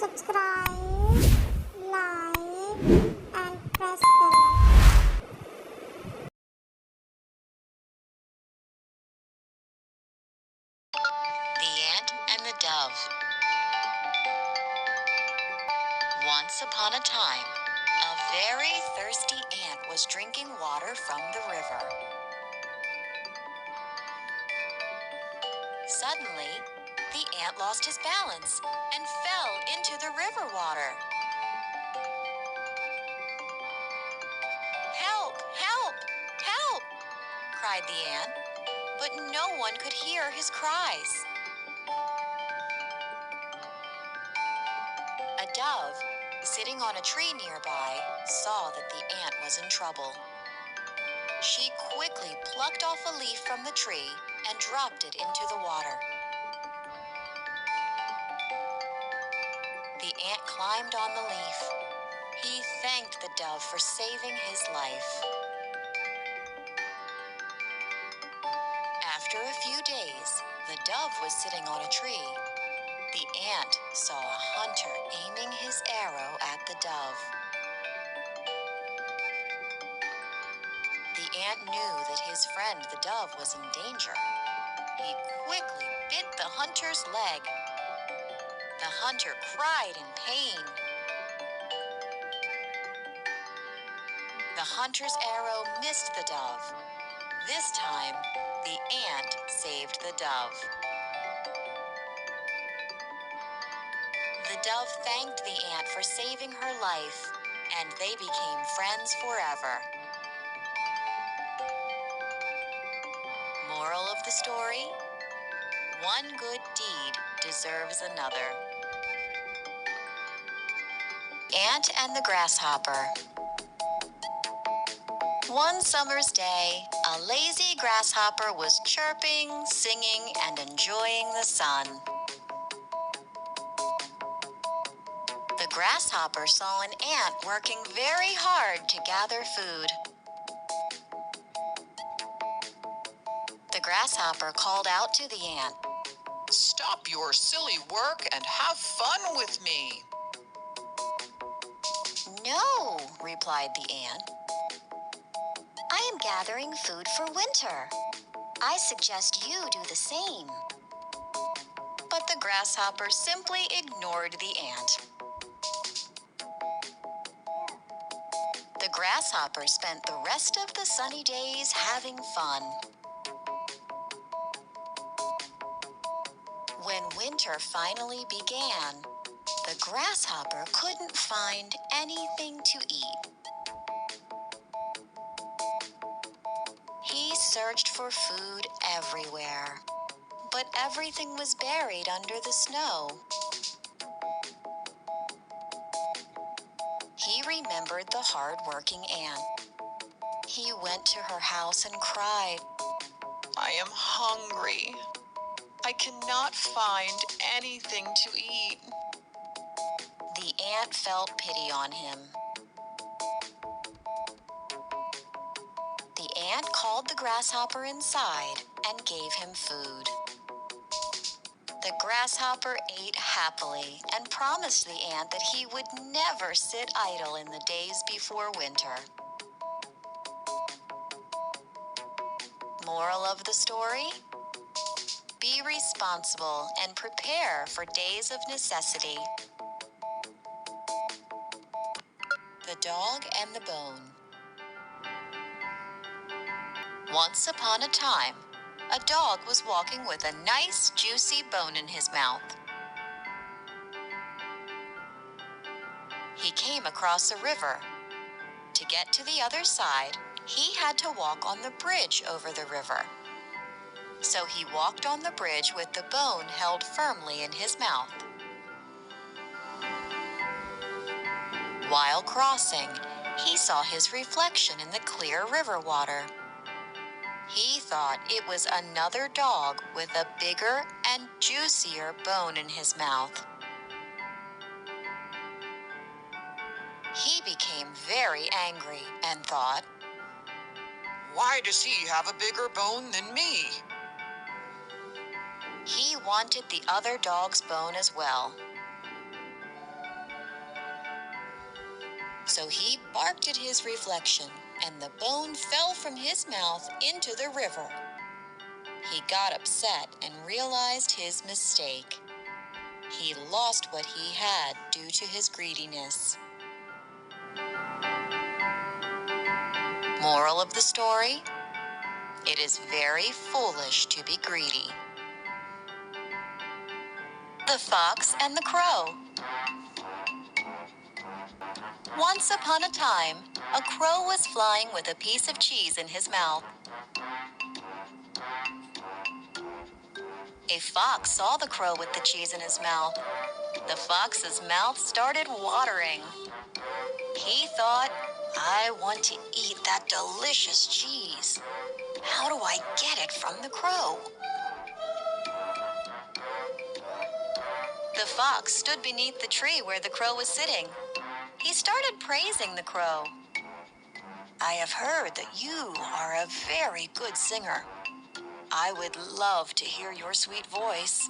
subscribe, like, and press the bell. The Ant and the Dove. Once upon a time, a very thirsty ant was drinking water from the river. Suddenly, the ant lost his balance and fell into the river water. "Help! Help! Help!" cried the ant, but no one could hear his cries. A dove, sitting on a tree nearby, saw that the ant was in trouble. She quickly plucked off a leaf from the tree and dropped it into the water. The ant climbed on the leaf. He thanked the dove for saving his life. After a few days, the dove was sitting on a tree. The ant saw a hunter aiming his arrow at the dove. The ant knew that his friend the dove was in danger. He quickly bit the hunter's leg. The hunter cried in pain. The hunter's arrow missed the dove. This time, the ant saved the dove. The dove thanked the ant for saving her life, and they became friends forever. Moral of the story: one good deed deserves another. Ant and the Grasshopper. One summer's day, a lazy grasshopper was chirping, singing, and enjoying the sun. The grasshopper saw an ant working very hard to gather food. The grasshopper called out to the ant, "Stop your silly work and have fun with me." "No," replied the ant. "I am gathering food for winter. I suggest you do the same." But the grasshopper simply ignored the ant. The grasshopper spent the rest of the sunny days having fun. When winter finally began, the grasshopper couldn't find anything to eat. He searched for food everywhere, but everything was buried under the snow. He remembered the hard-working ant. He went to her house and cried, "I am hungry. I cannot find anything to eat." The ant felt pity on him. The ant called the grasshopper inside and gave him food. The grasshopper ate happily and promised the ant that he would never sit idle in the days before winter. Moral of the story: be responsible and prepare for days of necessity. The Dog and the Bone. Once upon a time, a dog was walking with a nice, juicy bone in his mouth. He came across a river. To get to the other side, he had to walk on the bridge over the river. So he walked on the bridge with the bone held firmly in his mouth. While crossing, he saw his reflection in the clear river water. He thought it was another dog with a bigger and juicier bone in his mouth. He became very angry and thought, "Why does he have a bigger bone than me?" he wanted the other dog's bone as well. So he barked at his reflection, and the bone fell from his mouth into the river. He got upset and realized his mistake. He lost what he had due to his greediness. Moral of the story: it is very foolish to be greedy. The Fox and the Crow. Once upon a time, a crow was flying with a piece of cheese in his mouth. A fox saw the crow with the cheese in his mouth. The fox's mouth started watering. He thought, "I want to eat that delicious cheese. How do I get it from the crow?" The fox stood beneath the tree where the crow was sitting. He started praising the crow. "I have heard that you are a very good singer. I would love to hear your sweet voice.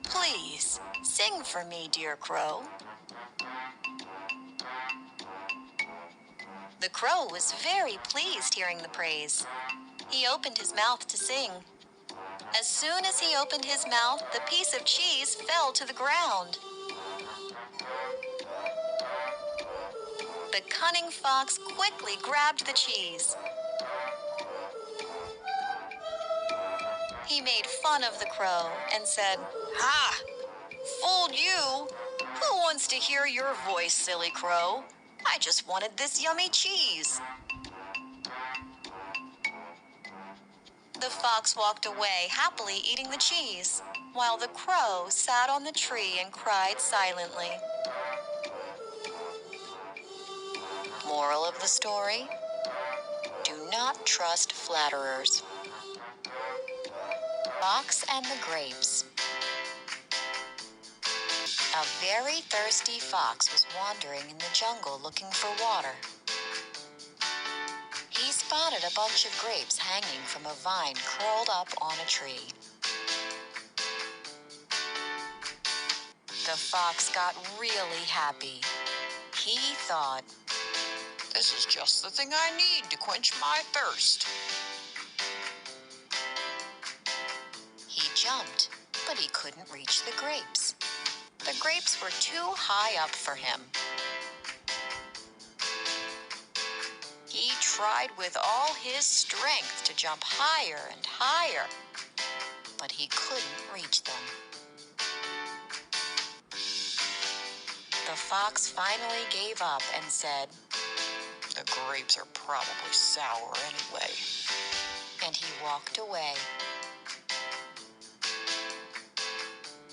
Please, sing for me, dear crow." The crow was very pleased hearing the praise. He opened his mouth to sing. As soon as he opened his mouth, the piece of cheese fell to the ground. The cunning fox quickly grabbed the cheese. He made fun of the crow and said, "Ha! Fooled you! Who wants to hear your voice, silly crow? I just wanted this yummy cheese." The fox walked away, happily eating the cheese, while the crow sat on the tree and cried silently. Moral of the story: do not trust flatterers. Fox and the Grapes. A very thirsty fox was wandering in the jungle looking for water. He spotted a bunch of grapes hanging from a vine curled up on a tree. The fox got really happy. He thought, This is just the thing I need to quench my thirst. he jumped, but he couldn't reach the grapes. The grapes were too high up for him. He tried with all his strength to jump higher and higher, but he couldn't reach them. The fox finally gave up and said, The grapes are probably sour anyway. and he walked away.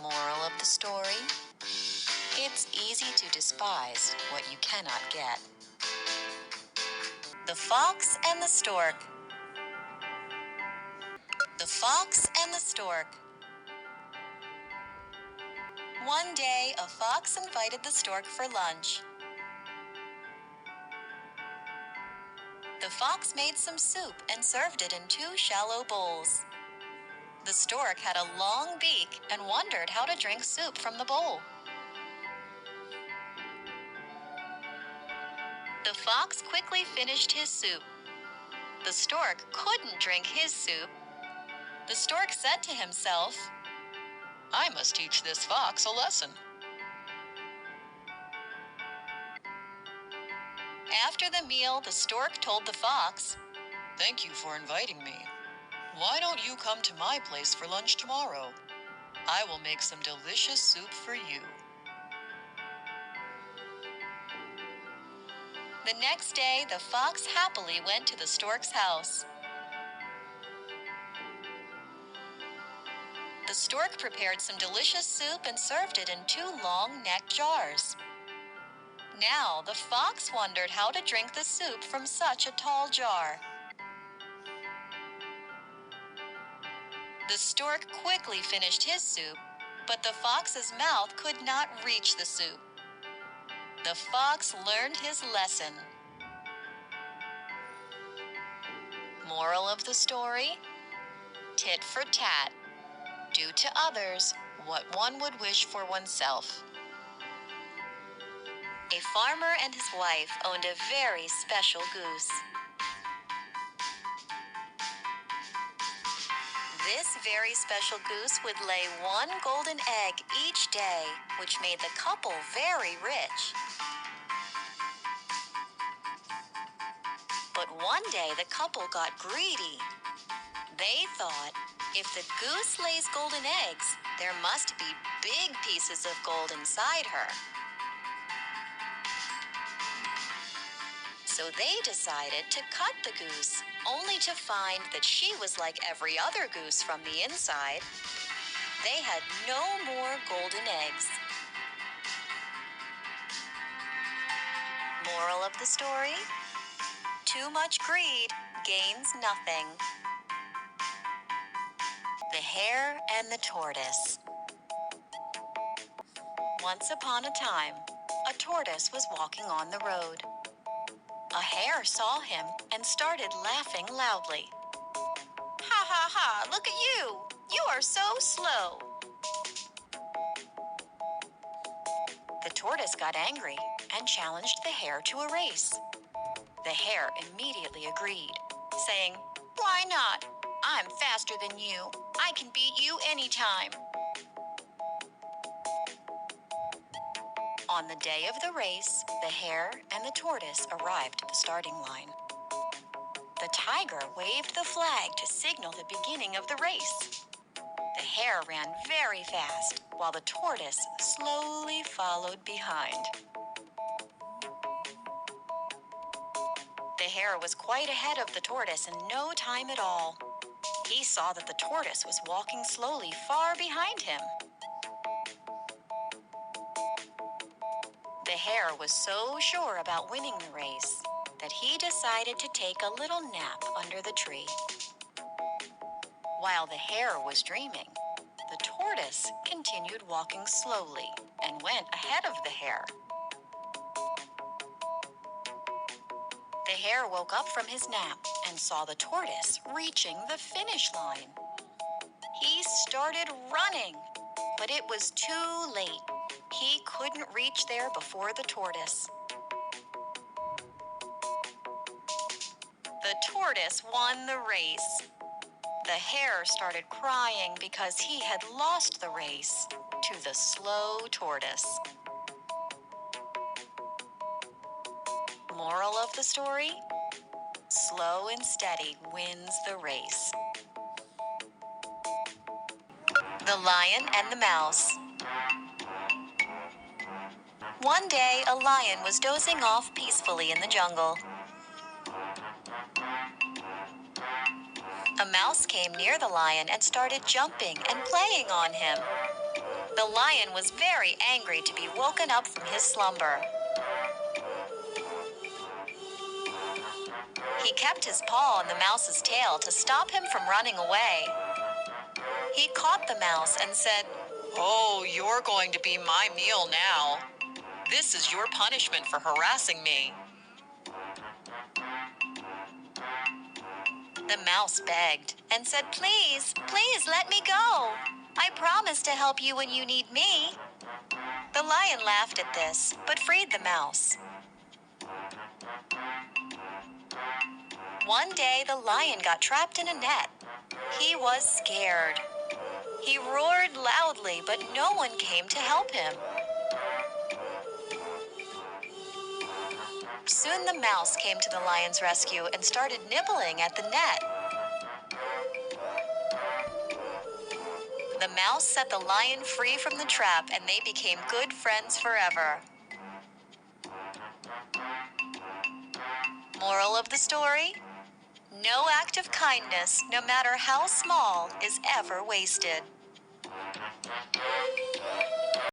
Moral of the story: it's easy to despise what you cannot get. The Fox and the Stork. The Fox and the Stork. One day, a fox invited the stork for lunch. The fox made some soup and served it in 2 shallow bowls. The stork had a long beak and wondered how to drink soup from the bowl. The fox quickly finished his soup. The stork couldn't drink his soup. The stork said to himself, "I must teach this fox a lesson." After the meal, the stork told the fox, "Thank you for inviting me. Why don't you come to my place for lunch tomorrow? I will make some delicious soup for you." The next day, the fox happily went to the stork's house. The stork prepared some delicious soup and served it in 2 long-necked jars. Now, the fox wondered how to drink the soup from such a tall jar. The stork quickly finished his soup, but the fox's mouth could not reach the soup. The fox learned his lesson. Moral of the story: tit for tat. Do to others what one would wish for oneself. A farmer and his wife owned a very special goose. This very special goose would lay one golden egg each day, which made the couple very rich. But one day the couple got greedy. They thought, if the goose lays golden eggs, there must be big pieces of gold inside her. So they decided to cut the goose, only to find that she was like every other goose from the inside. They had no more golden eggs. Moral of the story? Too much greed gains nothing. The Hare and the Tortoise. Once upon a time, a tortoise was walking on the road. A hare saw him and started laughing loudly. Ha ha ha, look at you! You are so slow! The tortoise got angry and challenged the hare to a race. The hare immediately agreed, saying, "Why not? I'm faster than you. I can beat you anytime." On the day of the race, the hare and the tortoise arrived at the starting line. The tiger waved the flag to signal the beginning of the race. The hare ran very fast, while the tortoise slowly followed behind. The hare was quite ahead of the tortoise in no time at all. He saw that the tortoise was walking slowly far behind him. The hare was so sure about winning the race that he decided to take a little nap under the tree. While the hare was dreaming, the tortoise continued walking slowly and went ahead of the hare. The hare woke up from his nap and saw the tortoise reaching the finish line. He started running, but it was too late. He couldn't reach there before the tortoise. The tortoise won the race. The hare started crying because he had lost the race to the slow tortoise. Moral of the story? Slow and steady wins the race. The Lion and the Mouse. One day, a lion was dozing off peacefully in the jungle. A mouse came near the lion and started jumping and playing on him. The lion was very angry to be woken up from his slumber. He kept his paw on the mouse's tail to stop him from running away. He caught the mouse and said, "Oh, you're going to be my meal now. This is your punishment for harassing me." The mouse begged and said, "Please, please let me go. I promise to help you when you need me." The lion laughed at this, but freed the mouse. One day, the lion got trapped in a net. He was scared. He roared loudly, but no one came to help him. Soon the mouse came to the lion's rescue and started nibbling at the net. The mouse set the lion free from the trap, and they became good friends forever. Moral of the story? No act of kindness, no matter how small, is ever wasted.